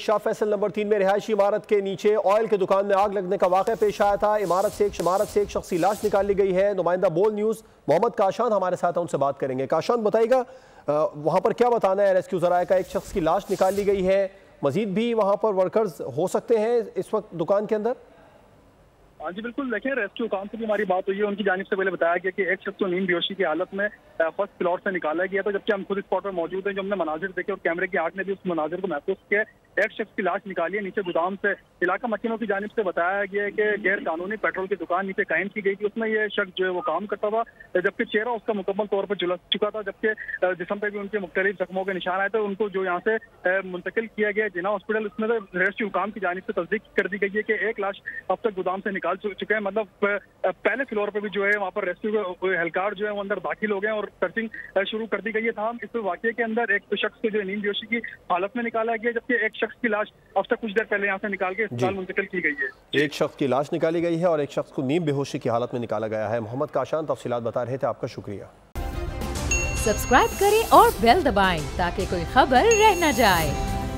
Shah Faisal number 3 में रिहायशी इमारत के नीचे ऑयल की दुकान में आग लगने का वाक़या पेश आया था। इमारत से एक शख्स की लाश निकाल ली गई है। नुमाइंदा बोल न्यूज़ मोहम्मद काशान हमारे साथ हैं, उनसे बात करेंगे। काशान, बताइएगा वहाँ पर क्या बताना है? रेस्क्यू ज़राए का एक शख्स की लाश निकाल ली गई है, मजीद भी वहाँ पर वर्कर्स हो सकते हैं इस वक्त दुकान के अंदर? हाँ जी बिल्कुल, देखिए रेस्क्यू काम से भी हमारी बात हुई है। उनकी जानिब से पहले बताया गया कि एक शख्स को नींद बेहोशी की हालत में फर्स्ट फ्लोर से निकाला गया था, जबकि हम खुद स्पॉट पर मौजूद हैं। जो हमने मनाजिर देखे और कैमरे की आंख ने भी उस मनाजिर को महसूस किया। एक शख्स की लाश निकाली है नीचे गोदाम से। इलाका मकीनों की जानिब से बताया गया है कि गैर कानूनी पेट्रोल की दुकान नीचे कायम की गई थी। उसमें यह शख्स जो है वो काम करता था, जबकि चेहरा उसका मुकम्मल तौर पर झुलस चुका था, जबकि जिस्म पे भी उनके मुख्तलिफ जख्मों के निशान आए थे। उनको जो यहाँ से मुंतकिल किया गया जिना हॉस्पिटल। उसमें रेस्क्यू काम की जानिब से तस्दीक कर दी गई है कि एक लाश अब तक गोदाम से निकाल चुके हैं। मतलब पहले फ्लोर पे भी जो है वहाँ पर रेस्क्यू एहलकार जो है वो अंदर दाखिल हो गए और सर्चिंग शुरू कर दी गई है। तमाम इस वाकये के अंदर एक शख्स को जो नींद बेहोशी की हालत में निकाला गया, जबकि एक शख्स की लाश अब तक कुछ देर पहले यहाँ से निकाल के अस्पताल मुंतकिल की गई है। एक शख्स की लाश निकाली गई है और एक शख्स को नींद बेहोशी की हालत में निकाला गया है। मोहम्मद काशान तफसीलात बता रहे थे, आपका शुक्रिया। सब्सक्राइब करें और बेल दबाएं ताकि कोई खबर रह न जाए।